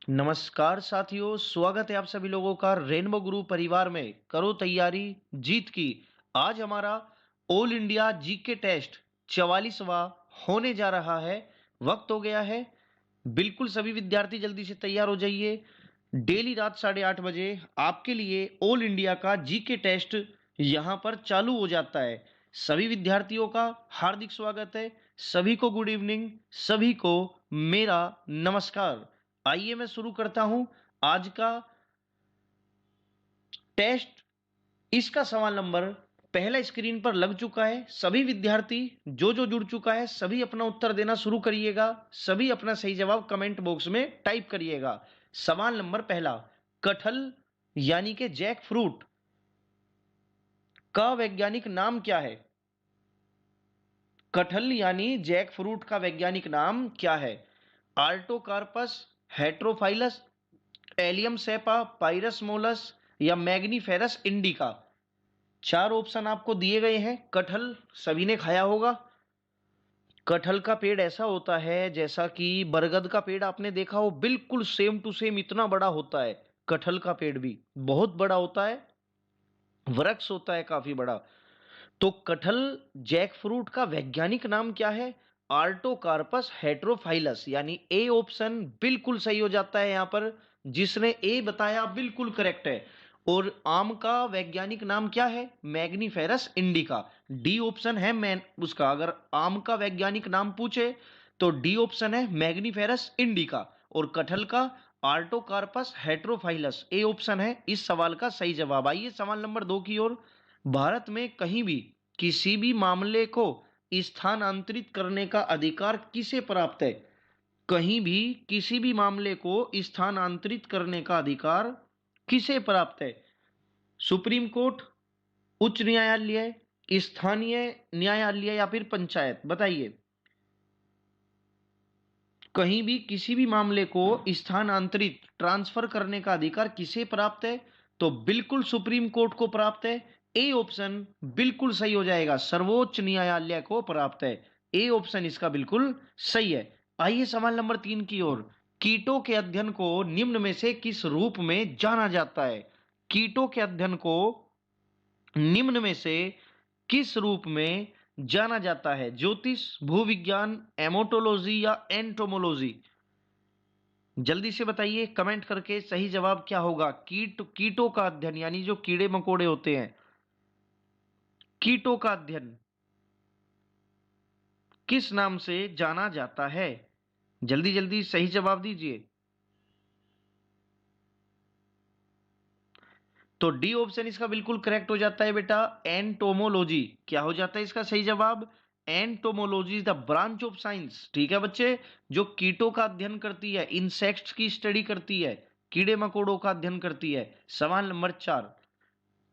नमस्कार साथियों, स्वागत है आप सभी लोगों का रेनबो गुरु परिवार में। करो तैयारी जीत की। आज हमारा ऑल इंडिया जीके टेस्ट 44वां होने जा रहा है। वक्त हो गया है। बिल्कुल सभी विद्यार्थी जल्दी से तैयार हो जाइए। डेली रात 8:30 बजे आपके लिए ऑल इंडिया का जीके टेस्ट यहाँ पर चालू हो जाता है। सभी विद्यार्थियों का हार्दिक स्वागत है। सभी को गुड इवनिंग। सभी को मेरा नमस्कार। आइए मैं शुरू करता हूं आज का टेस्ट। इसका सवाल नंबर पहला स्क्रीन पर लग चुका है। सभी विद्यार्थी जो जो जुड़ चुका है सभी अपना उत्तर देना शुरू करिएगा। सभी अपना सही जवाब कमेंट बॉक्स में टाइप करिएगा। सवाल नंबर पहला, कटहल यानी कि जैक फ्रूट का वैज्ञानिक नाम क्या है? कटहल यानी जैक फ्रूट का वैज्ञानिक नाम क्या है? आर्टोकार्पस, हेट्रोफाइलस, एलियम सेपा, पाइरस मोलस या मैग्नीफेरस इंडिका। चार ऑप्शन आपको दिए गए हैं। कटहल सभी ने खाया होगा। कटहल का पेड़ ऐसा होता है जैसा कि बरगद का पेड़ आपने देखा हो, बिल्कुल सेम टू सेम इतना बड़ा होता है। कटहल का पेड़ भी बहुत बड़ा होता है, वृक्ष होता है काफी बड़ा। तो कटहल जैक फ्रूट का वैज्ञानिक नाम क्या है? आर्टोकार्पस हेट्रोफाइलस, यानी ए ऑप्शन बिल्कुल सही हो जाता है यहां पर। जिसने ए बताया बिल्कुल करेक्ट है। और आम का वैज्ञानिक नाम क्या है? मैग्नीफेरस इंडिका। डी ऑप्शन है मैं उसका, अगर आम का वैज्ञानिक नाम पूछे तो डी ऑप्शन है मैग्नीफेरस इंडिका। और कटहल का आर्टोकार्पस हेट्रोफाइलस ए ऑप्शन है इस सवाल का सही जवाब। आइए सवाल नंबर 2 की ओर। भारत में कहीं भी किसी भी मामले को स्थानांतरित करने का अधिकार किसे प्राप्त है? कहीं भी किसी भी मामले को स्थानांतरित करने का अधिकार किसे प्राप्त है? सुप्रीम कोर्ट, उच्च न्यायालय, स्थानीय न्यायालय या फिर पंचायत? बताइए। कहीं भी किसी भी मामले को स्थानांतरित ट्रांसफर करने का अधिकार किसे प्राप्त है? तो बिल्कुल सुप्रीम कोर्ट को प्राप्त है। ए ऑप्शन बिल्कुल सही हो जाएगा, सर्वोच्च न्यायालय को प्राप्त है। ए ऑप्शन इसका बिल्कुल सही है। आइए सवाल नंबर 3 की ओर। कीटों के अध्ययन को निम्न में से किस रूप में जाना जाता है? कीटों के अध्ययन को निम्न में से किस रूप में जाना जाता है? ज्योतिष, भूविज्ञान, एमोटोलॉजी या एंटोमोलॉजी? जल्दी से बताइए कमेंट करके सही जवाब क्या होगा। कीटों का अध्ययन यानी जो कीड़े मकोड़े होते हैं, कीटों का अध्ययन किस नाम से जाना जाता है? जल्दी जल्दी सही जवाब दीजिए। तो डी ऑप्शन इसका बिल्कुल करेक्ट हो जाता है बेटा, एंटोमोलॉजी। क्या हो जाता है इसका सही जवाब? Entomology is the branch of science. ठीक है बच्चे, जो कीटों का अध्ययन करती है, इंसेक्ट्स की स्टडी करती है, कीड़े मकोड़ों का अध्ययन करती है। सवाल नंबर 4,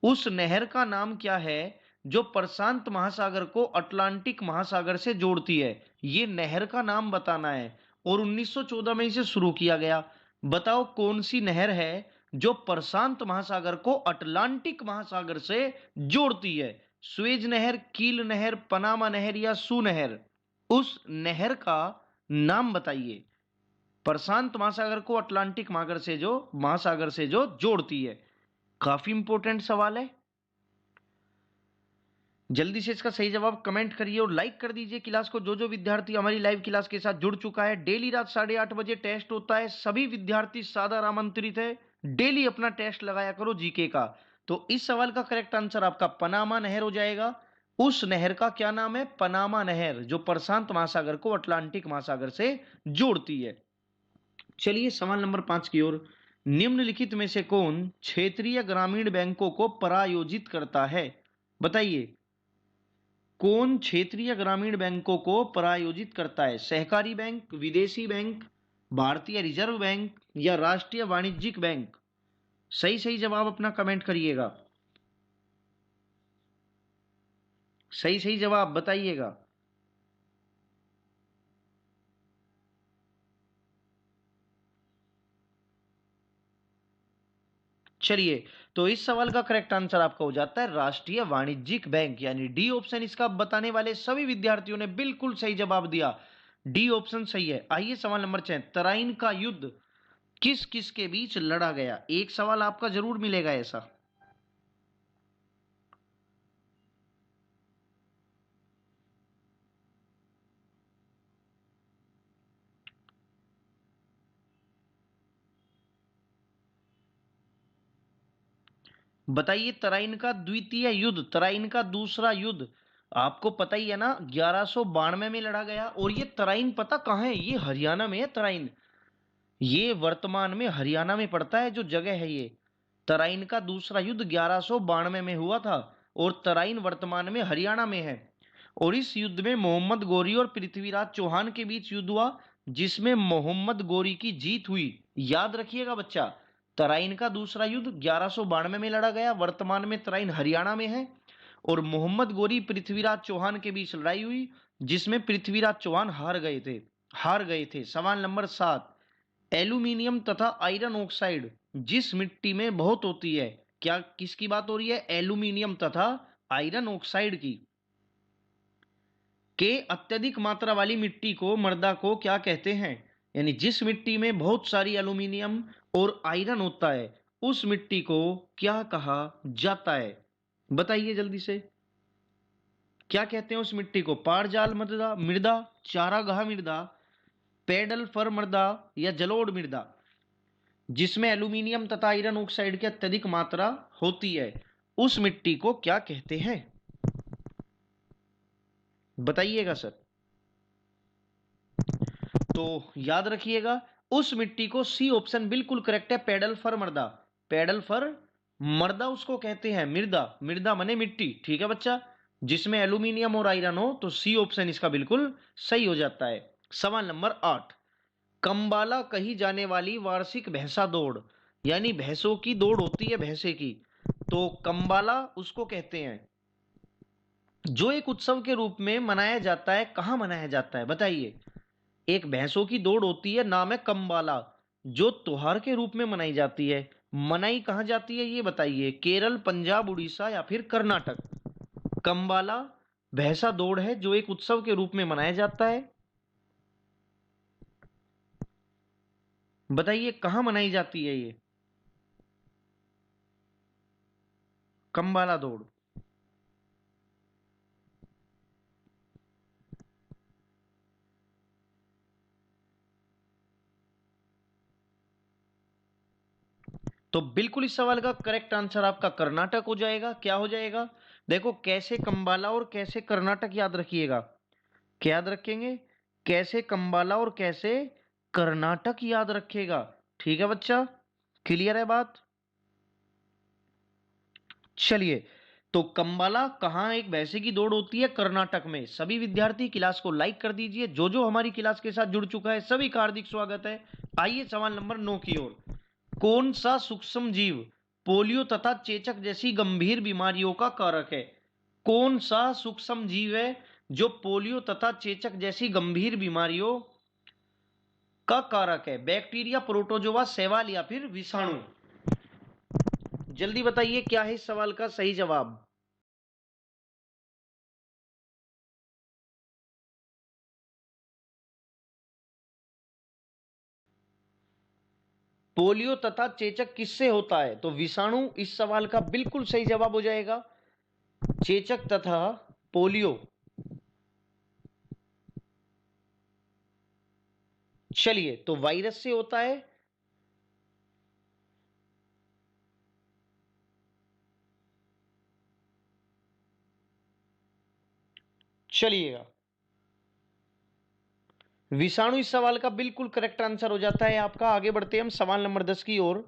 उस नहर का नाम क्या है जो प्रशांत महासागर को अटलांटिक महासागर से जोड़ती है? ये नहर का नाम बताना है और 1914 में इसे शुरू किया गया। बताओ कौन सी नहर है जो प्रशांत महासागर को अटलांटिक महासागर से जोड़ती है? स्वेज नहर, कील नहर, पनामा नहर या सू नहर? उस नहर का नाम बताइए। प्रशांत महासागर को अटलांटिक महासागर से जो जोड़ती है। काफी इंपॉर्टेंट सवाल है। जल्दी से इसका सही जवाब कमेंट करिए और लाइक कर दीजिए क्लास को। जो जो विद्यार्थी हमारी लाइव क्लास के साथ जुड़ चुका है, डेली रात 8:30 बजे टेस्ट होता है। सभी विद्यार्थी सादर आमंत्रित है। डेली अपना टेस्ट लगाया करो जीके का। तो इस सवाल का करेक्ट आंसर आपका पनामा नहर हो जाएगा। उस नहर का क्या नाम है? पनामा नहर, जो प्रशांत महासागर को अटलांटिक महासागर से जोड़ती है। चलिए सवाल नंबर 5 की ओर। निम्नलिखित में से कौन क्षेत्रीय ग्रामीण बैंकों को प्रायोजित करता है? बताइए कौन क्षेत्रीय ग्रामीण बैंकों को प्रायोजित करता है? सहकारी बैंक, विदेशी बैंक, भारतीय रिजर्व बैंक या राष्ट्रीय वाणिज्यिक बैंक? सही सही जवाब अपना कमेंट करिएगा। सही सही जवाब बताइएगा। चलिए, तो इस सवाल का करेक्ट आंसर आपका हो जाता है राष्ट्रीय वाणिज्यिक बैंक, यानी डी ऑप्शन। इसका बताने वाले सभी विद्यार्थियों ने बिल्कुल सही जवाब दिया। डी ऑप्शन सही है। आइए सवाल नंबर 6, तराइन का युद्ध किस किस के बीच लड़ा गया? एक सवाल आपका जरूर मिलेगा ऐसा। बताइए, तराइन का द्वितीय युद्ध, तराइन का दूसरा युद्ध, आपको पता ही है ना, 1192 में लड़ा गया। और ये तराइन पता कहाँ है? ये हरियाणा में है तराइन। ये वर्तमान में हरियाणा में पड़ता है जो जगह है ये। तराइन का दूसरा युद्ध 1192 में हुआ था और तराइन वर्तमान में हरियाणा में है। और इस युद्ध में मोहम्मद गोरी और पृथ्वीराज चौहान के बीच युद्ध हुआ, जिसमें मोहम्मद गोरी की जीत हुई। याद रखिएगा बच्चा, तराइन का दूसरा युद्ध 1192 में लड़ा गया, वर्तमान में तराइन हरियाणा में है। और मोहम्मद गोरी पृथ्वीराज चौहान के बीच लड़ाई हुई, जिसमें पृथ्वीराज चौहान हार गए थे। सवाल नंबर 7, एल्यूमिनियम तथा आयरन ऑक्साइड जिस मिट्टी में बहुत होती है, क्या किसकी बात हो रही है? एल्यूमिनियम तथा आयरन ऑक्साइड की, के अत्यधिक मात्रा वाली मिट्टी को, मृदा को क्या कहते हैं? यानी जिस मिट्टी में बहुत सारी एल्यूमिनियम और आयरन होता है, उस मिट्टी को क्या कहा जाता है? बताइए जल्दी से, क्या कहते हैं उस मिट्टी को? पारजाल मृदा, मृदा चारागाह मृदा, पेडल फर मृदा या जलोढ़ मृदा, जिसमें एल्यूमिनियम तथा आयरन ऑक्साइड की अत्यधिक मात्रा होती है, उस मिट्टी को क्या कहते हैं? बताइएगा सर। तो याद रखिएगा, उस मिट्टी को, सी ऑप्शन बिल्कुल करेक्ट है, पेडल फर मृदा। पेडल फर मृदा उसको कहते हैं, मृदा, मृदा मने मिट्टी, ठीक है बच्चा। जिसमें एल्यूमिनियम और आयरन हो तो सी ऑप्शन इसका बिल्कुल सही हो जाता है। सवाल नंबर 8, कंबाला कही जाने वाली वार्षिक भैंसा दौड़, यानी भैंसों की दौड़ होती है, भैंसे की, तो कंबाला उसको कहते हैं, जो एक उत्सव के रूप में मनाया जाता है। कहाँ मनाया जाता है बताइए? एक भैंसों की दौड़ होती है, नाम है कंबाला, जो त्योहार के रूप में मनाई जाती है। मनाई कहाँ जाती है ये बताइए? केरल, पंजाब, उड़ीसा या फिर कर्नाटक? कंबाला भैंसा दौड़ है जो एक उत्सव के रूप में मनाया जाता है। बताइए कहाँ मनाई जाती है ये कंबाला दौड़? तो बिल्कुल इस सवाल का करेक्ट आंसर आपका कर्नाटक हो जाएगा। क्या हो जाएगा? देखो, कैसे कंबाला और कैसे कर्नाटक याद रखिएगा। क्या याद रखेंगे? कैसे कंबाला और कैसे कर्नाटक याद रखेगा। ठीक है बच्चा, क्लियर है बात? चलिए, तो कंबाला कहाँ एक भैंसे की दौड़ होती है? कर्नाटक में। सभी विद्यार्थी क्लास को लाइक कर दीजिए। जो जो हमारी क्लास के साथ जुड़ चुका है सभी का हार्दिक स्वागत है। आइए सवाल नंबर 9 की ओर। कौन सा सूक्ष्म जीव पोलियो तथा चेचक जैसी गंभीर बीमारियों का कारक है? कौन सा सूक्ष्म जीव है जो पोलियो तथा चेचक जैसी गंभीर बीमारियों का कारक है? बैक्टीरिया, प्रोटोजोआ, शैवाल या फिर विषाणु? जल्दी बताइए क्या है इस सवाल का सही जवाब? पोलियो तथा चेचक किससे होता है? तो विषाणु इस सवाल का बिल्कुल सही जवाब हो जाएगा। चेचक तथा पोलियो, चलिए, तो वायरस से होता है। चलिएगा, विषाणु इस सवाल का बिल्कुल करेक्ट आंसर हो जाता है आपका। आगे बढ़ते हैं हम सवाल नंबर 10 की ओर।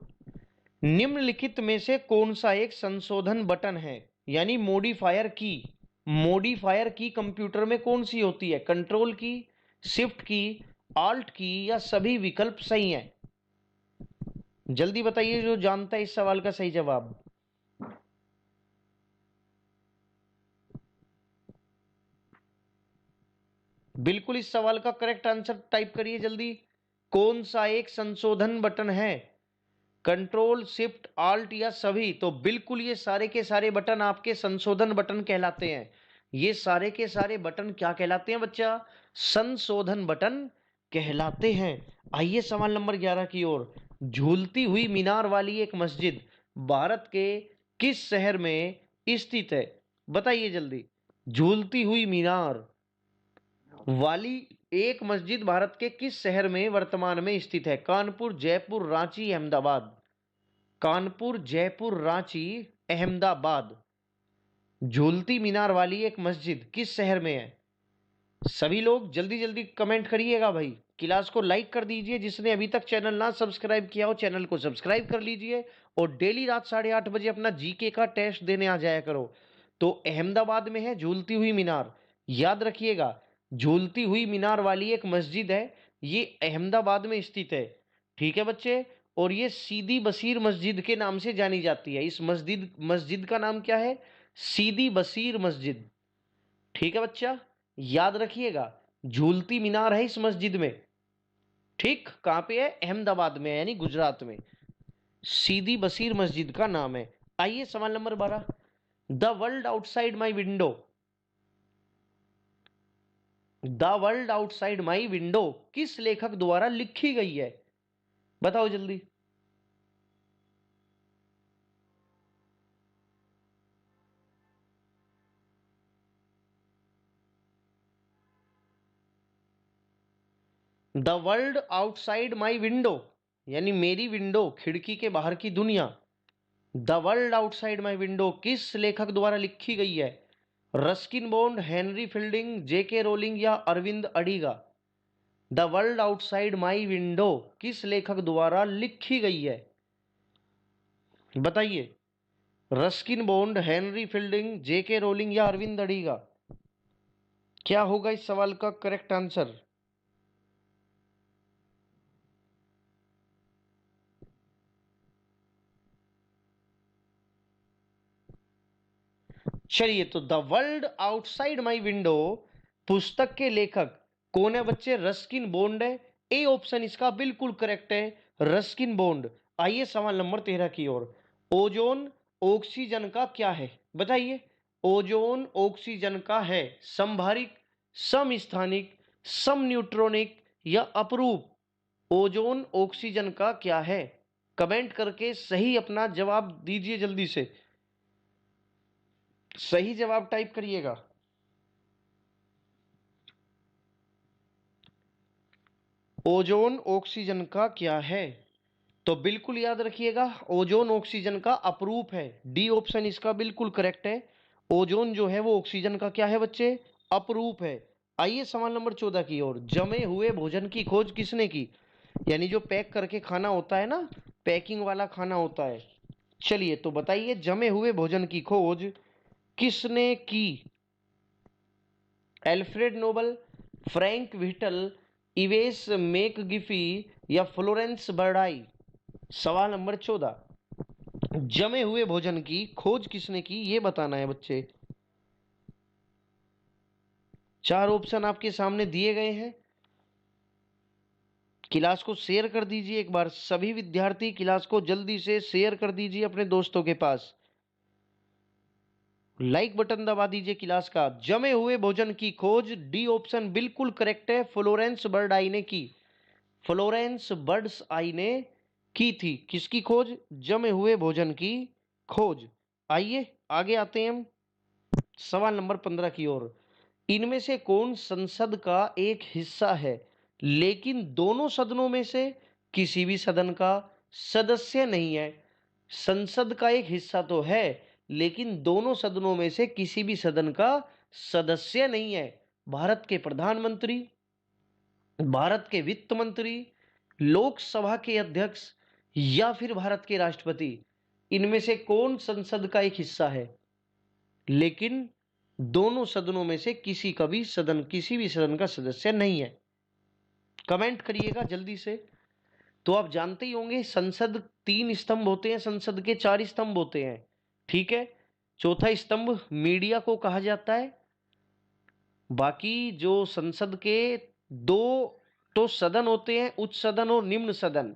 निम्नलिखित में से कौन सा एक संशोधन बटन है, यानी मॉडिफायर की? मॉडिफायर की कंप्यूटर में कौन सी होती है? कंट्रोल की, शिफ्ट की, आल्ट की या सभी विकल्प सही हैं? जल्दी बताइए जो जानता है इस सवाल का सही जवाब। बिल्कुल इस सवाल का करेक्ट आंसर टाइप करिए जल्दी। कौन सा एक संशोधन बटन है? कंट्रोल, शिफ्ट, आल्ट या सभी? तो बिल्कुल ये सारे के सारे बटन आपके संशोधन बटन कहलाते हैं। ये सारे के सारे बटन क्या कहलाते हैं बच्चा? संशोधन बटन कहलाते हैं। आइए सवाल नंबर 11 की ओर। झूलती हुई मीनार वाली एक मस्जिद भारत के किस शहर में स्थित है? बताइए जल्दी। झूलती हुई मीनार वाली एक मस्जिद भारत के किस शहर में वर्तमान में स्थित है? कानपुर, जयपुर, रांची, अहमदाबाद। कानपुर, जयपुर, रांची, अहमदाबाद। झूलती मीनार वाली एक मस्जिद किस शहर में है? सभी लोग जल्दी जल्दी कमेंट करिएगा भाई। क्लास को लाइक कर दीजिए। जिसने अभी तक चैनल ना सब्सक्राइब किया हो चैनल को सब्सक्राइब कर लीजिए और डेली रात 8:30 बजे अपना जीके का टेस्ट देने आ जाया करो। तो अहमदाबाद में है झूलती हुई मीनार। याद रखिएगा, झूलती हुई मीनार वाली एक मस्जिद है, ये अहमदाबाद में स्थित है। ठीक है बच्चे, और ये सीदी बशीर मस्जिद के नाम से जानी जाती है। इस मस्जिद का नाम क्या है? सीदी बशीर मस्जिद। ठीक है बच्चा, याद रखिएगा, झूलती मीनार है इस मस्जिद में। ठीक, कहां पे है? अहमदाबाद में, यानी गुजरात में। सीदी बशीर मस्जिद का नाम है। आइए सवाल नंबर 12। The world outside my window. The world outside my window किस लेखक द्वारा लिखी गई है? बताओ जल्दी। The world outside my window यानी मेरी विंडो, खिड़की के बाहर की दुनिया। The world outside my window किस लेखक द्वारा लिखी गई है? Ruskin Bond, Henry Fielding, JK Rowling या Aravind Adiga? The world outside my window किस लेखक द्वारा लिखी गई है? बताइए। Ruskin Bond, Henry Fielding, JK Rowling या अरविंद अडिगा? क्या होगा इस सवाल का करेक्ट आंसर? चलिए, तो the world outside my window पुस्तक के लेखक कौन है बच्चे? रस्किन बॉन्ड है। ए ऑप्शन इसका बिल्कुल करेक्ट है, रस्किन बॉन्ड। आइए सवाल नंबर 13 की ओर। ओजोन ऑक्सीजन का क्या है? बताइए। ओजोन ऑक्सीजन का है समभारिक, समस्थानिक, सम न्यूट्रॉनिक या अपरूप? ओजोन ऑक्सीजन का क्या है? कमेंट करके सही अपना जवाब दीजिए जल्दी से। सही जवाब टाइप करिएगा। ओजोन ऑक्सीजन का क्या है? तो बिल्कुल याद रखिएगा, ओजोन ऑक्सीजन का अपरूप है। डी ऑप्शन इसका बिल्कुल करेक्ट है। ओजोन जो है वो ऑक्सीजन का क्या है बच्चे? अपरूप है। आइए सवाल नंबर 14 की ओर। जमे हुए भोजन की खोज किसने की? यानी जो पैक करके खाना होता है ना, पैकिंग वाला खाना होता है। चलिए, तो बताइए, जमे हुए भोजन की खोज किसने की? Alfred Nobel, Frank Whittle, Ives McGaffey या फ्लोरेंस बर्डाई? सवाल नंबर 14। जमे हुए भोजन की खोज किसने की, ये बताना है बच्चे। चार ऑप्शन आपके सामने दिए गए हैं। क्लास को शेयर कर दीजिए एक बार। सभी विद्यार्थी क्लास को जल्दी से शेयर कर दीजिए अपने दोस्तों के पास। लाइक बटन दबा दीजिए क्लास का। जमे हुए भोजन की खोज, डी ऑप्शन बिल्कुल करेक्ट है, फ्लोरेंस बर्डाई ने की। फ्लोरेंस बर्ड्स आई ने की थी किसकी खोज? जमे हुए भोजन की खोज। आइए आगे आते हैं हम सवाल नंबर 15 की ओर। इनमें से कौन संसद का एक हिस्सा है लेकिन दोनों सदनों में से किसी भी सदन का सदस्य नहीं है? संसद का एक हिस्सा तो है लेकिन दोनों सदनों में से किसी भी सदन का सदस्य नहीं है। भारत के प्रधानमंत्री, भारत के वित्त मंत्री, लोकसभा के अध्यक्ष या फिर भारत के राष्ट्रपति? इनमें से कौन संसद का एक हिस्सा है लेकिन दोनों सदनों में से किसी भी सदन का सदस्य नहीं है? कमेंट करिएगा जल्दी से। तो आप जानते ही होंगे, संसद 3 स्तंभ होते हैं, संसद के 4 स्तंभ होते हैं। ठीक है, चौथा स्तंभ मीडिया को कहा जाता है। बाकी जो संसद के 2 तो सदन होते हैं, उच्च सदन और निम्न सदन,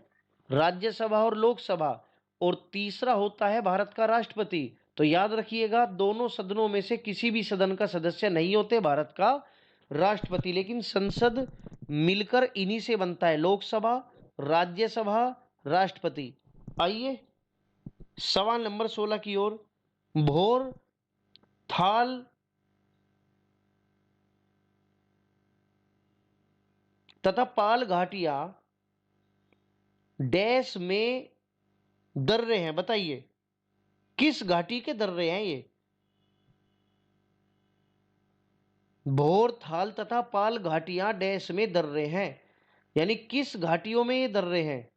राज्यसभा और लोकसभा, और तीसरा होता है भारत का राष्ट्रपति। तो याद रखिएगा, दोनों सदनों में से किसी भी सदन का सदस्य नहीं होते भारत का राष्ट्रपति, लेकिन संसद मिलकर इन्हीं से बनता है, लोकसभा, राज्यसभा, राष्ट्रपति। आइए सवाल नंबर 16 की ओर। भोर, थाल तथा पाल घाटियां डैश में दर्रे हैं, बताइए किस घाटी के दर्रे हैं ये। भोर, थाल तथा पाल घाटियां डैश में दर्रे हैं, यानी किस घाटियों में ये दर्रे हैं।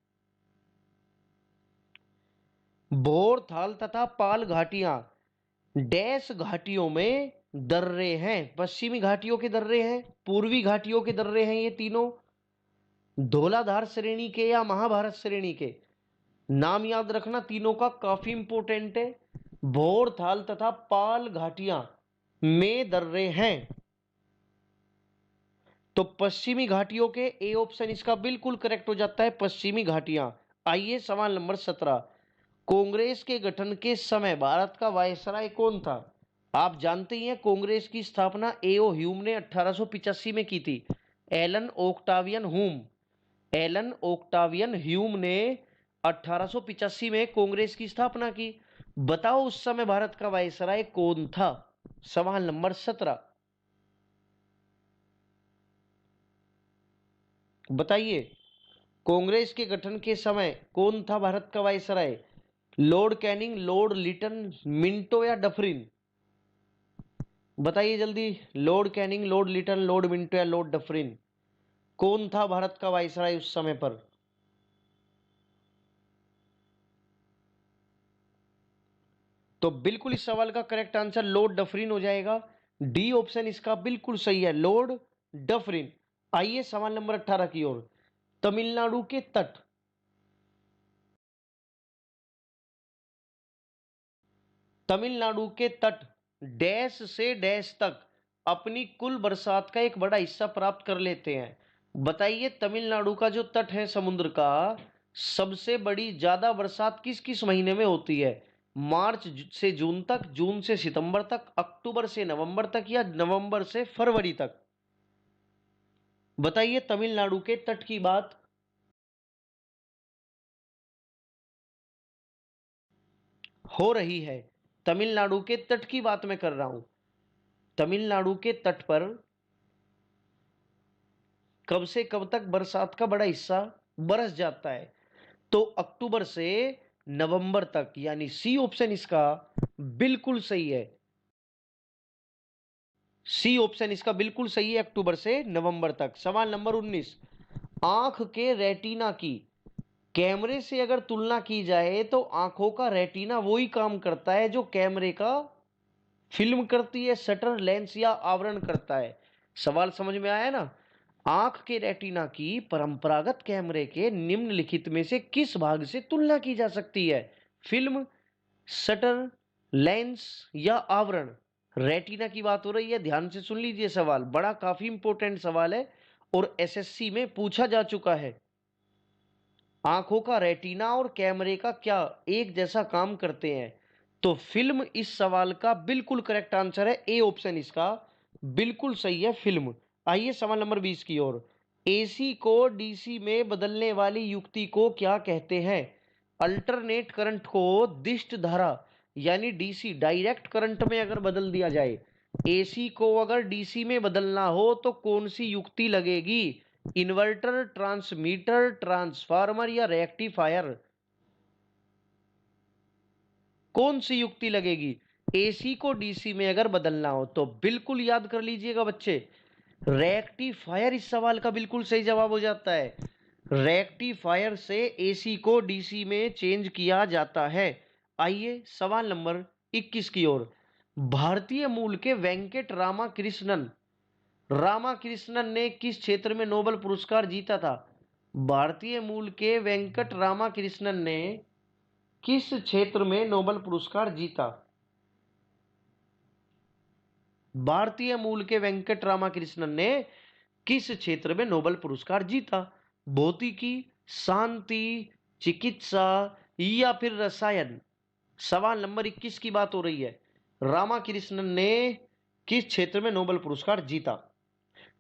भोर, थाल तथा पाल घाटियां डैश घाटियों में दर्रे हैं। पश्चिमी घाटियों के दर्रे हैं, पूर्वी घाटियों के दर्रे हैं ये तीनों। धौलाधार श्रेणी के या महाभारत श्रेणी के, नाम याद रखना तीनों का, काफी इंपोर्टेंट है। भोर, थाल तथा पाल घाटियां में दर्रे हैं, तो पश्चिमी घाटियों के ए ऑप्शन इसका बिल्कुल करेक्ट हो जाता है, पश्चिमी घाटियां। आइए सवाल नंबर 17। कांग्रेस के गठन के समय भारत का वायसराय कौन था। आप जानते ही हैं कांग्रेस की स्थापना एओ ह्यूम ने 1885 में की थी। एलन ओक्टावियन ह्यूम ने 1885 में कांग्रेस की स्थापना की। बताओ उस समय भारत का वायसराय कौन था। सवाल नंबर 17, बताइए कांग्रेस के गठन के समय कौन था भारत का viceroy. Lord Canning, Lord Lytton, Minto या डफरिन। बताइए जल्दी, Lord Canning, Lord Lytton, Lord Minto या लॉर्ड डफरिन, कौन था भारत का वायसराय उस समय पर। तो बिल्कुल इस सवाल का करेक्ट आंसर लॉर्ड डफरिन हो जाएगा। डी ऑप्शन इसका बिल्कुल सही है, लॉर्ड डफरिन। आइए सवाल नंबर 18 की ओर। तमिलनाडु के तट, तमिलनाडु के तट डैश से डैश तक अपनी कुल बरसात का एक बड़ा हिस्सा प्राप्त कर लेते हैं। बताइए तमिलनाडु का जो तट है समुद्र का, सबसे बड़ी ज्यादा बरसात किस किस महीने में होती है। मार्च से जून तक, जून से सितंबर तक, अक्टूबर से नवंबर तक या नवंबर से फरवरी तक। बताइए तमिलनाडु के तट की बात। हो रही है, तमिलनाडु के तट की बात मैं कर रहा हूं। तमिलनाडु के तट पर कब से कब तक बरसात का बड़ा हिस्सा बरस जाता है, तो अक्टूबर से नवंबर तक, यानी सी ऑप्शन इसका बिल्कुल सही है। सी ऑप्शन इसका बिल्कुल सही है, अक्टूबर से नवंबर तक। सवाल नंबर 19। आंख के रेटिना की कैमरे से अगर तुलना की जाए तो आंखों का रेटिना वही काम करता है जो कैमरे का फिल्म करती है, शटर, लेंस या आवरण करता है। सवाल समझ में आया ना। आंख के रेटिना की परंपरागत कैमरे के निम्नलिखित में से किस भाग से तुलना की जा सकती है। फिल्म, शटर, लेंस या आवरण। रेटिना की बात हो रही है, ध्यान से सुन लीजिए सवाल, बड़ा काफी इंपॉर्टेंट सवाल है और एसएससी में पूछा जा चुका है। आंखों का रेटिना और कैमरे का क्या एक जैसा काम करते हैं, तो फिल्म इस सवाल का बिल्कुल करेक्ट आंसर है। ए ऑप्शन इसका बिल्कुल सही है, फिल्म। आइए सवाल नंबर 20 की ओर। एसी को डीसी में बदलने वाली युक्ति को क्या कहते हैं। अल्टरनेट करंट को दिष्ट धारा यानी डीसी, डायरेक्ट करंट में अगर बदल दिया जाए, एसी को अगर डीसी में बदलना हो तो कौन सी युक्ति लगेगी। इन्वर्टर, ट्रांसमीटर, ट्रांसफार्मर या रेक्टिफायर, कौन सी युक्ति लगेगी एसी को डीसी में अगर बदलना हो। तो बिल्कुल याद कर लीजिएगा बच्चे, रेक्टिफायर इस सवाल का बिल्कुल सही जवाब हो जाता है। रेक्टिफायर से एसी को डीसी में चेंज किया जाता है। आइए सवाल नंबर 21 की ओर। भारतीय मूल के वेंकट रामाकृष्णन ने किस क्षेत्र में नोबेल पुरस्कार जीता था। भारतीय मूल के वेंकट रामाकृष्णन ने किस क्षेत्र में नोबेल पुरस्कार जीता। भारतीय मूल के वेंकट रामाकृष्णन ने किस क्षेत्र में नोबेल पुरस्कार जीता। भौतिकी, शांति, चिकित्सा या फिर रसायन। सवाल नंबर 21 की बात हो रही है। रामाकृष्णन ने किस क्षेत्र में नोबेल पुरस्कार जीता,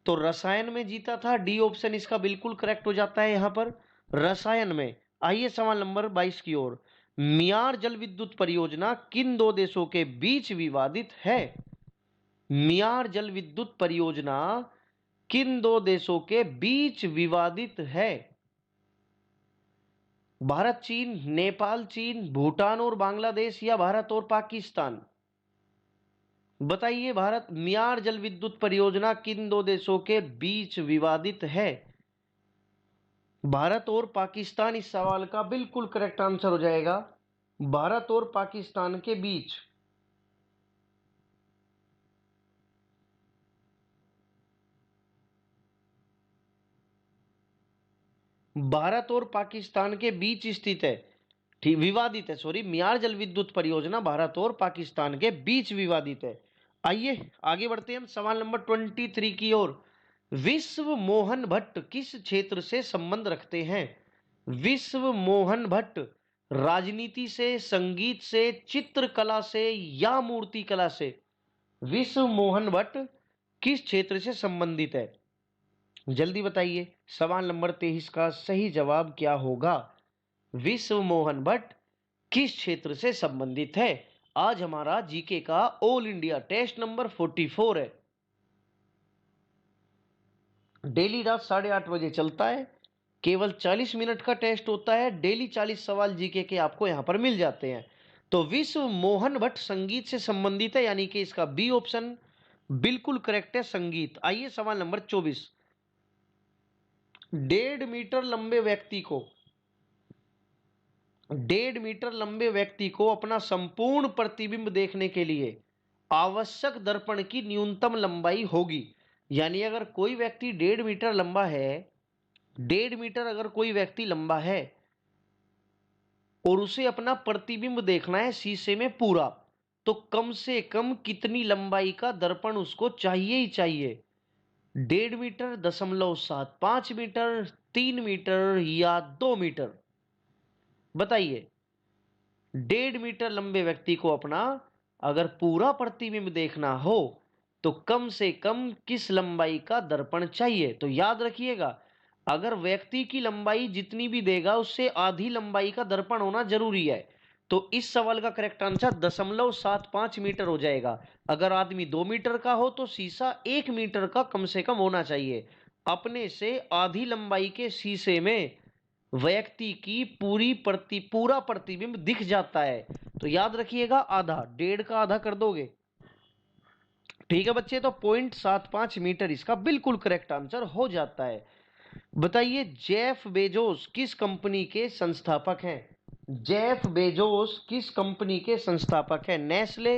तो रसायन में जीता था। डी ऑप्शन इसका बिल्कुल करेक्ट हो जाता है यहां पर, रसायन में। आइए सवाल नंबर 22 की ओर। मियार जल विद्युत परियोजना किन दो देशों के बीच विवादित है? मियार जल विद्युत परियोजना किन दो देशों के बीच विवादित है? भारत चीन, नेपाल चीन, भूटान और बांग्लादेश, या भारत और पाकिस्तान? बताइए, भारत मियार जल विद्युत परियोजना किन दो देशों के बीच विवादित है? भारत और पाकिस्तान इस सवाल का बिल्कुल करेक्ट आंसर हो जाएगा। भारत और पाकिस्तान के बीच। भारत और पाकिस्तान के बीच स्थित है, ठीक, विवादित है, सॉरी, मियार जल विद्युत परियोजना भारत और पाकिस्तान के बीच विवादित है। आइए आगे बढ़ते हैं हम सवाल नंबर 23 की ओर। विश्व मोहन भट्ट किस क्षेत्र से संबंध रखते हैं? विश्व मोहन भट्ट राजनीति से, संगीत से, चित्रकला से, या मूर्ति कला से? विश्व मोहन भट्ट किस क्षेत्र से संबंधित है? जल्दी बताइए, सवाल नंबर 23 का सही जवाब क्या होगा? विश्व मोहन भट्ट किस क्षेत्र से संबंधित है? आज हमारा जीके का ऑल इंडिया टेस्ट नंबर 44 है। डेली रात 8:30 बजे चलता है। केवल 40 मिनट का टेस्ट होता है। डेली 40 सवाल जीके के आपको यहां पर मिल जाते हैं। तो विश्व मोहन भट्ट संगीत से संबंधित है, यानी कि इसका बी ऑप्शन बिल्कुल करेक्ट है, संगीत। आइए सवाल नंबर 24। 1.5 मीटर लंबे व्यक्ति को 1.5 मीटर लंबे व्यक्ति को अपना संपूर्ण प्रतिबिंब देखने के लिए आवश्यक दर्पण की न्यूनतम लंबाई होगी। यानी अगर कोई व्यक्ति 1.5 मीटर लंबा है, 1.5 मीटर अगर कोई व्यक्ति लंबा है और उसे अपना प्रतिबिंब देखना है शीशे में पूरा, तो कम से कम कितनी लंबाई का दर्पण उसको चाहिए ही चाहिए? 1.5 मीटर, 0.75 मीटर, 3 मीटर, या 2 मीटर? बताइए, 1.5 मीटर लंबे व्यक्ति को अपना अगर पूरा प्रतिबिंब देखना हो तो कम से कम किस लंबाई का दर्पण चाहिए? तो याद रखिएगा, अगर व्यक्ति की लंबाई जितनी भी देगा उससे आधी लंबाई का दर्पण होना जरूरी है। तो इस सवाल का करेक्ट आंसर 0.75 मीटर हो जाएगा। अगर आदमी 2 मीटर का हो तो शीशा 1 मीटर का कम से कम होना चाहिए। अपने से आधी लंबाई के शीशे में व्यक्ति की पूरा प्रतिबिंब दिख जाता है। तो याद रखिएगा, आधा, 1.5 का आधा कर दोगे, ठीक है बच्चे, तो 0.75 मीटर इसका बिल्कुल करेक्ट आंसर हो जाता है। बताइए, जेफ बेजोस किस कंपनी के संस्थापक हैं? जेफ बेजोस किस कंपनी के संस्थापक हैं? नेस्ले,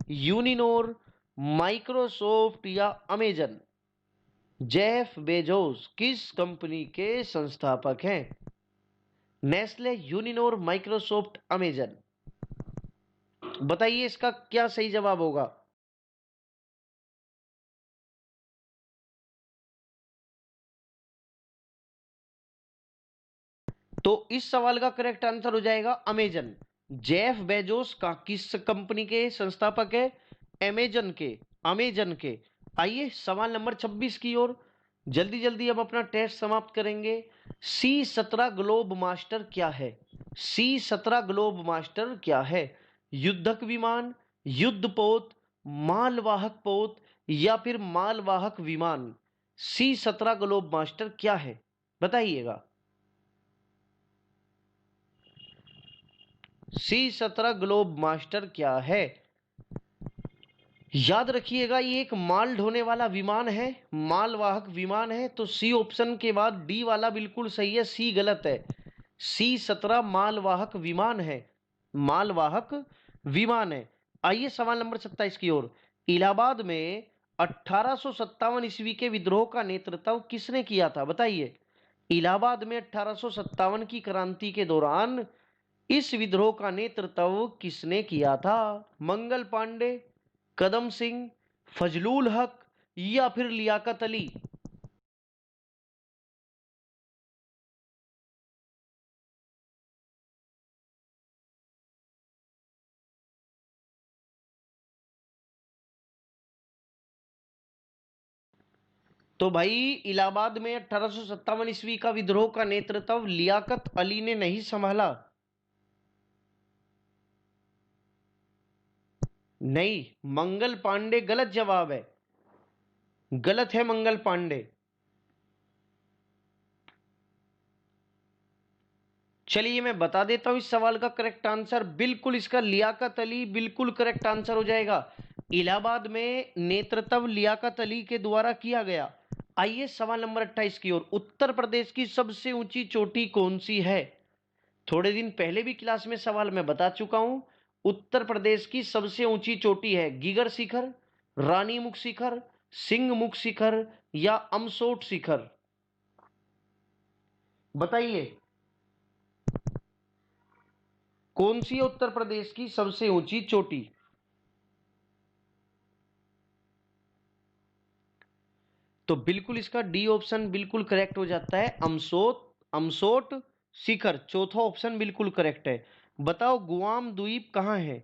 यूनिनोर, माइक्रोसॉफ्ट, या अमेजन? जेफ बेजोस किस कंपनी के संस्थापक हैं? Nestle, Uninor, Microsoft, Amazon? बताइए इसका क्या सही जवाब होगा? तो इस सवाल का करेक्ट आंसर हो जाएगा अमेजन। जेफ बेजोस का किस कंपनी के संस्थापक है? अमेजन के। अमेजन के। आइए सवाल नंबर 26 की ओर। जल्दी जल्दी अब अपना टेस्ट समाप्त करेंगे। C-17 ग्लोब मास्टर क्या है? C-17 ग्लोब मास्टर क्या है? युद्धक विमान, युद्धपोत, मालवाहक पोत, या फिर मालवाहक विमान? C-17 ग्लोब मास्टर क्या है? बताइएगा। C-17 ग्लोब मास्टर क्या है? याद रखिएगा, ये एक माल ढोने वाला विमान है, मालवाहक विमान है। तो सी ऑप्शन के बाद डी वाला बिल्कुल सही है, सी गलत है। C-17 मालवाहक विमान है, मालवाहक विमान है। आइए सवाल नंबर 27 की ओर। इलाहाबाद में 1857 ईस्वी के विद्रोह का नेतृत्व किसने किया था? बताइए, इलाहाबाद में 1857 की क्रांति के दौरान इस विद्रोह का नेतृत्व किसने किया था? मंगल पांडे, कदम सिंह, फजलुल हक, या फिर लियाकत अली? तो भाई इलाहाबाद में 1857 ईस्वी का विद्रोह का नेतृत्व लियाकत अली ने नहीं संभाला। नहीं, मंगल पांडे गलत जवाब है, गलत है मंगल पांडे। चलिए मैं बता देता हूं इस सवाल का करेक्ट आंसर, बिल्कुल इसका लियाकत अली बिल्कुल करेक्ट आंसर हो जाएगा। इलाहाबाद में नेतृत्व लियाकत अली के द्वारा किया गया। आइए सवाल नंबर 28 की ओर। उत्तर प्रदेश की सबसे ऊंची चोटी कौन सी है? थोड़े दिन पहले भी क्लास में सवाल मैं बता चुका हूं। उत्तर प्रदेश की सबसे ऊंची चोटी है गीगर शिखर, रानी मुख शिखर, सिंह मुख शिखर या अमसोट शिखर। बताइए कौन सी है उत्तर प्रदेश की सबसे ऊंची चोटी? तो बिल्कुल इसका डी ऑप्शन बिल्कुल करेक्ट हो जाता है, अमसोट शिखर चौथा ऑप्शन बिल्कुल करेक्ट है। बताओ गुआम द्वीप कहां है?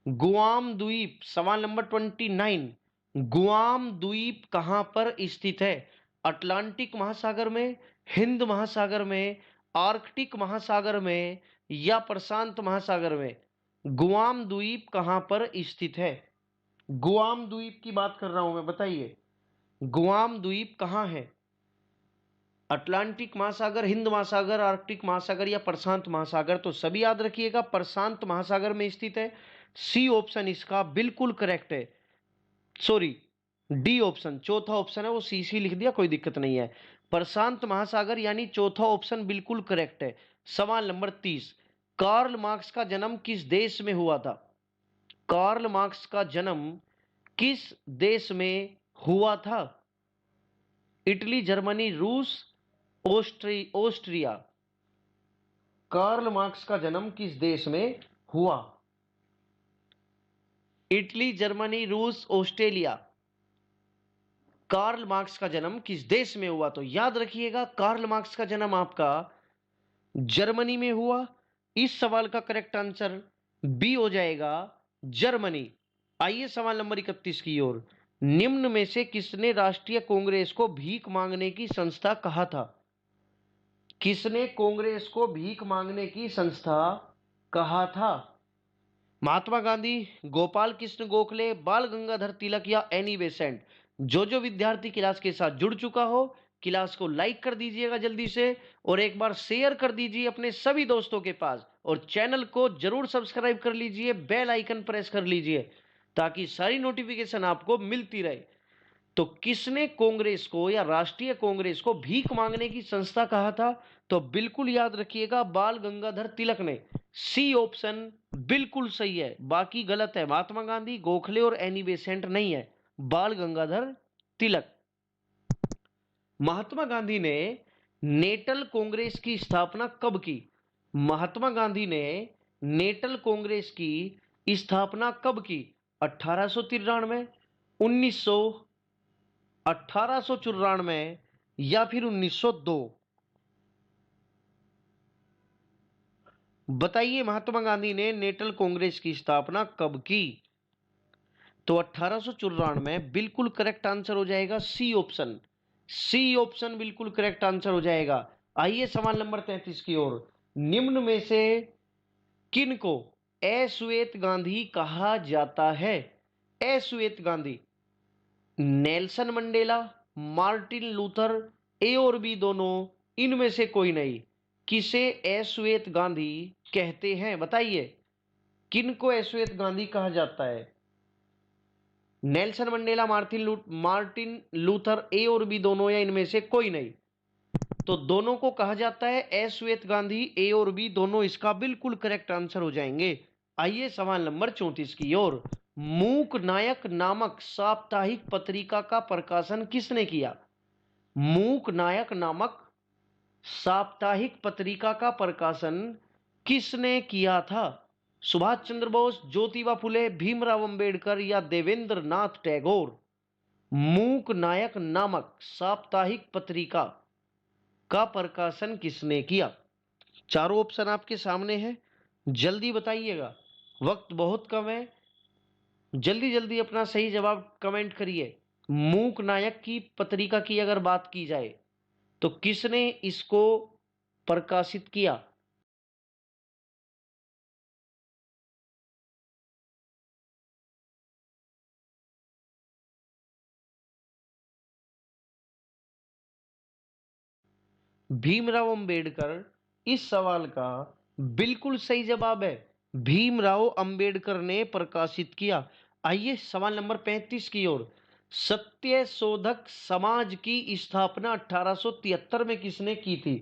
गुआम द्वीप, सवाल नंबर 29। गुआम द्वीप कहां पर स्थित है? अटलांटिक महासागर में, हिंद महासागर में, आर्कटिक महासागर में या प्रशांत महासागर में? गुआम द्वीप कहां पर स्थित है? गुआम द्वीप की बात कर रहा हूं मैं, बताइए गुआम द्वीप कहां है? अटलांटिक महासागर, हिंद महासागर, आर्कटिक महासागर या प्रशांत महासागर? तो सभी याद रखिएगा प्रशांत महासागर में स्थित है। सी ऑप्शन इसका बिल्कुल करेक्ट है। सॉरी, डी ऑप्शन चौथा ऑप्शन है वो सी सी लिख दिया, कोई दिक्कत नहीं है। प्रशांत महासागर यानी चौथा ऑप्शन बिल्कुल करेक्ट है। सवाल नंबर 30। कार्ल मार्क्स का जन्म किस देश में हुआ था? कार्ल मार्क्स का जन्म किस देश में हुआ था? इटली, जर्मनी, रूस, ऑस्ट्रिया। कार्ल मार्क्स का जन्म किस देश में हुआ? इटली, जर्मनी, रूस, ऑस्ट्रेलिया। कार्ल मार्क्स का जन्म किस देश में हुआ? तो याद रखिएगा कार्ल मार्क्स का जन्म आपका जर्मनी में हुआ। इस सवाल का करेक्ट आंसर बी हो जाएगा, जर्मनी। आइए सवाल नंबर 31 की ओर। निम्न में से किसने राष्ट्रीय कांग्रेस को भीख मांगने की संस्था कहा था? किसने कांग्रेस को भीख मांगने की संस्था कहा था? महात्मा गांधी, गोपाल कृष्ण गोखले, बाल गंगाधर तिलक या एनी बेसेंट? जो विद्यार्थी क्लास के साथ जुड़ चुका हो क्लास को लाइक कर दीजिएगा जल्दी से, और एक बार शेयर कर दीजिए अपने सभी दोस्तों के पास, और चैनल को जरूर सब्सक्राइब कर लीजिए, बेल आइकन प्रेस कर लीजिए ताकि सारी नोटिफिकेशन आपको मिलती रहे। तो किसने कांग्रेस को या राष्ट्रीय कांग्रेस को भीख मांगने की संस्था कहा था? तो बिल्कुल याद रखिएगा बाल गंगाधर तिलक ने। सी ऑप्शन बिल्कुल सही है, बाकी गलत है। महात्मा गांधी, गोखले और एनी बेसेंट नहीं है, बाल गंगाधर तिलक। महात्मा गांधी ने नेटल कांग्रेस की स्थापना कब की? महात्मा गांधी ने नेटल कांग्रेस की स्थापना कब की? 1893, 1900, 1894 या फिर 1902? बताइए महात्मा गांधी ने नेटल कांग्रेस की स्थापना कब की? तो 1894 बिल्कुल करेक्ट आंसर हो जाएगा, सी ऑप्शन। सी ऑप्शन बिल्कुल करेक्ट आंसर हो जाएगा। आइए सवाल नंबर 33 की ओर। निम्न में से किन को अश्वेत गांधी कहा जाता है? अश्वेत Gandhi, Nelson Mandela, Martin Luther, A और बी दोनों, इनमें से कोई नहीं। किसे अश्वेत गांधी कहते हैं? बताइए किनको अश्वेत गांधी कहा जाता है? Nelson Mandela, Martin Luther, A और बी दोनों या इनमें से कोई नहीं? तो दोनों को कहा जाता है अश्वेत गांधी, ए और बी दोनों इसका बिल्कुल करेक्ट आंसर हो जाएंगे। आइए सवाल नंबर 34 की ओर। मूक नायक नामक साप्ताहिक पत्रिका का प्रकाशन किसने किया? मूक नायक नामक साप्ताहिक पत्रिका का प्रकाशन किसने किया था? सुभाष चंद्र बोस, ज्योतिबा फुले, भीमराव अंबेडकर या देवेंद्र नाथ टैगोर? मूक नायक नामक साप्ताहिक पत्रिका का प्रकाशन किसने किया? चारों ऑप्शन आपके सामने है, जल्दी बताइएगा, वक्त बहुत कम है, जल्दी जल्दी अपना सही जवाब कमेंट करिए। मूक नायक की पत्रिका की अगर बात की जाए तो किसने इसको प्रकाशित किया? भीमराव अंबेडकर इस सवाल का बिल्कुल सही जवाब है। भीमराव अंबेडकर ने प्रकाशित किया। आइए सवाल नंबर 35 की ओर। सत्य शोधक समाज की स्थापना 1873 में किसने की थी?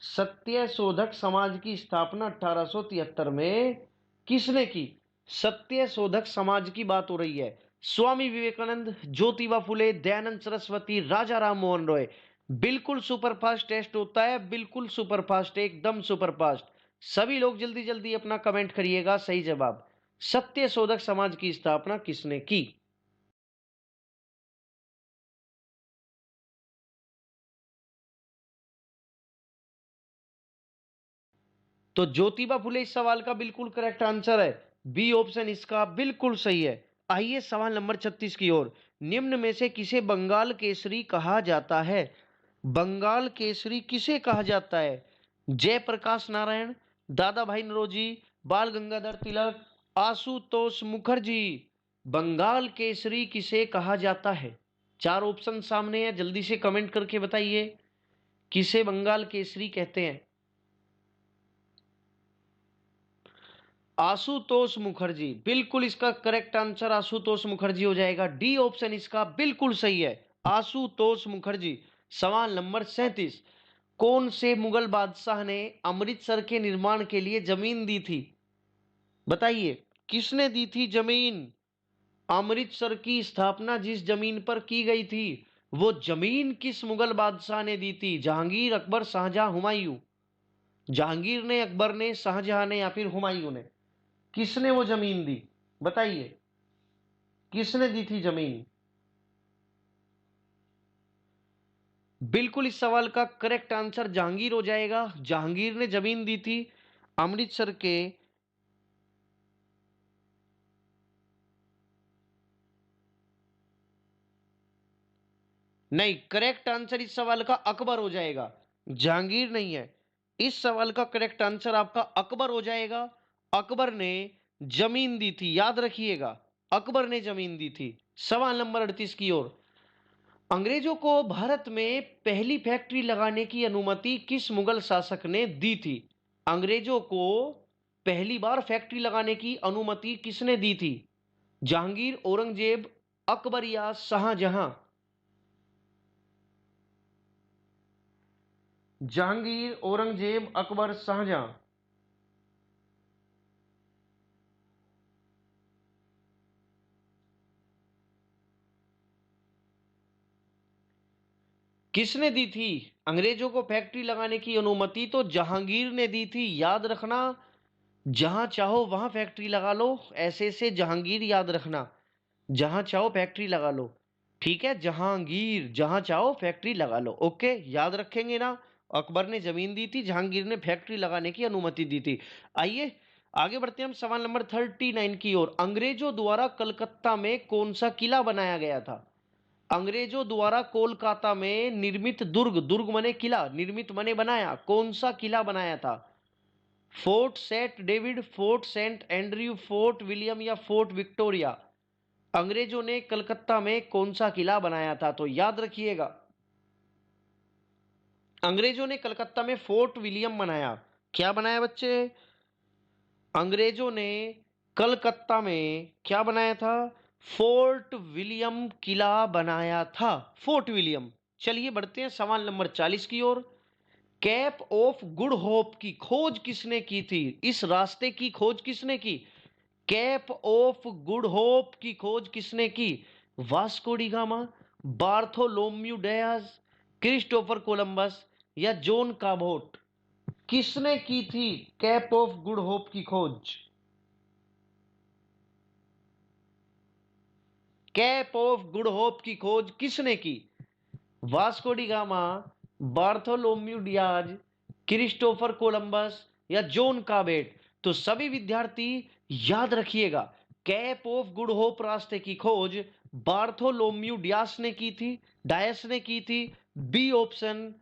सत्य शोधक समाज की स्थापना 1873 में किसने की? सत्य शोधक समाज की बात हो रही है। स्वामी विवेकानंद, ज्योतिबा फुले, दयानंद सरस्वती, राजा राम मोहन रॉय। बिल्कुल सुपरफास्ट टेस्ट होता है, बिल्कुल सुपरफास्ट, एकदम सुपरफास्ट। सभी लोग जल्दी जल्दी अपना कमेंट करिएगा सही जवाब। सत्य शोधक समाज की स्थापना किसने की? तो ज्योतिबा फुले इस सवाल का बिल्कुल करेक्ट आंसर है। बी ऑप्शन इसका बिल्कुल सही है। आइए सवाल नंबर 36 की ओर। निम्न में से किसे बंगाल केसरी कहा जाता है? बंगाल केसरी किसे कहा जाता है? जयप्रकाश नारायण, दादा भाई नौरोजी, बाल गंगाधर तिलक, आशुतोष मुखर्जी। बंगाल केसरी किसे कहा जाता है? चार ऑप्शन सामने है, जल्दी से कमेंट करके बताइए किसे बंगाल केसरी कहते हैं। आशुतोष मुखर्जी, बिल्कुल इसका करेक्ट आंसर आशुतोष मुखर्जी हो जाएगा। डी ऑप्शन इसका बिल्कुल सही है, आशुतोष मुखर्जी। सवाल नंबर 37। कौन से मुगल बादशाह ने अमृतसर के निर्माण के लिए जमीन दी थी? बताइए किसने दी थी जमीन? अमृतसर की स्थापना जिस जमीन पर की गई थी वो जमीन किस मुगल बादशाह ने दी थी? जहांगीर, अकबर, शाहजहां, हुमायूं। जहांगीर ने, अकबर ने, शाहजहां ने या फिर हुमायूं ने? किसने वो जमीन दी? बताइए किसने दी थी जमीन? बिल्कुल इस सवाल का करेक्ट आंसर जहांगीर हो जाएगा। जहांगीर ने जमीन दी थी अमृतसर के। नहीं, करेक्ट आंसर इस सवाल का अकबर हो जाएगा, जहांगीर नहीं है। इस सवाल का करेक्ट आंसर आपका अकबर हो जाएगा। अकबर ने जमीन दी थी, याद रखिएगा, अकबर ने जमीन दी थी। सवाल नंबर 38 की ओर। अंग्रेजों को भारत में पहली फैक्ट्री लगाने की अनुमति किस मुगल शासक ने दी थी? अंग्रेजों को पहली बार फैक्ट्री लगाने की अनुमति किसने दी थी? जहांगीर, औरंगजेब, अकबर या शाहजहां? जहांगीर, औरंगजेब, अकबर, शाहजहां। किसने दी थी अंग्रेजों को फैक्ट्री लगाने की अनुमति? तो जहांगीर ने दी थी, याद रखना। जहां चाहो वहां फैक्ट्री लगा लो, ऐसे से जहांगीर याद रखना। जहां चाहो फैक्ट्री लगा लो, ठीक है, जहांगीर, जहां चाहो फैक्ट्री लगा लो। ओके, याद रखेंगे ना। अकबर ने जमीन दी थी, जहांगीर ने फैक्ट्री लगाने की अनुमति दी थी। आइए आगे बढ़ते हैं हम सवाल नंबर 39 की ओर। अंग्रेजों द्वारा कलकत्ता में कौन सा किला बनाया गया था? अंग्रेजों द्वारा कोलकाता में निर्मित दुर्ग, दुर्ग मने किला, निर्मित मने बनाया, कौन सा किला बनाया था? Fort St David, Fort St Andrew, Fort William या फोर्ट विक्टोरिया? अंग्रेजों ने कलकत्ता में कौन सा किला बनाया था? तो याद रखिएगा, अंग्रेजों ने कलकत्ता में फोर्ट विलियम बनाया। क्या बनाया बच्चे? अंग्रेजों ने कलकत्ता में क्या बनाया था? फोर्ट विलियम किला बनाया था, फोर्ट विलियम। चलिए बढ़ते हैं सवाल नंबर 40 की ओर। कैप ऑफ गुड होप की खोज किसने की थी? इस रास्ते की खोज किसने की? कैप ऑफ गुड होप की खोज किसने की? Vasco da Gama, Bartholomew Dias, Christopher Columbus या जॉन काबोट? किसने की थी कैप ऑफ गुड होप की खोज? कैप ऑफ गुड होप की खोज किसने की? Vasco da Gama, Bartholomew Diaz, Christopher Columbus या जॉन काबेट? तो सभी विद्यार्थी याद रखिएगा, कैप ऑफ गुड होप रास्ते की खोज बार्थोलोम्यू डियास ने की थी, डायस ने की थी। B option.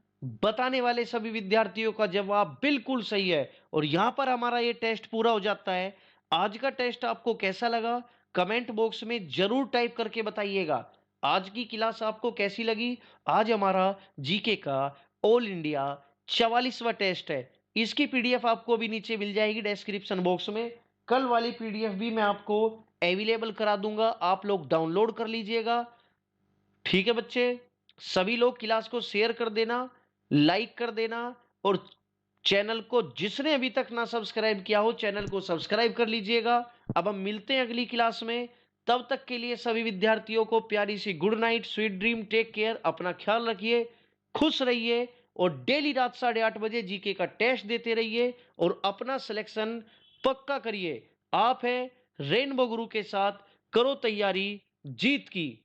बताने वाले सभी विद्यार्थियों का जवाब बिल्कुल सही है और यहां पर हमारा ये टेस्ट पूरा हो जाता है। आज का टेस्ट आपको कैसा लगा कमेंट बॉक्स में जरूर टाइप करके बताइएगा। आज की क्लास आपको कैसी लगी? आज हमारा जीके का ऑल इंडिया 44वां टेस्ट है। इसकी पीडीएफ आपको भी नीचे मिल जाएगी डिस्क्रिप्शन बॉक्स में। कल वाली पीडीएफ भी मैं आपको अवेलेबल करा दूंगा, आप लोग डाउनलोड कर लीजिएगा। ठीक है बच्चे, सभी लोग क्लास को शेयर कर देना, लाइक कर देना और चैनल को जिसने अभी तक ना सब्सक्राइब किया हो चैनल को सब्सक्राइब कर लीजिएगा। अब हम मिलते हैं अगली क्लास में, तब तक के लिए सभी विद्यार्थियों को प्यारी सी good night, sweet dream, take care, अपना ख्याल रखिए, खुश रहिए और डेली रात 8:30 बजे जीके का टेस्ट देते रहिए और अपना सिलेक्शन पक्का करिए। आप है रेनबो गुरु के साथ, करो तैयारी जीत की।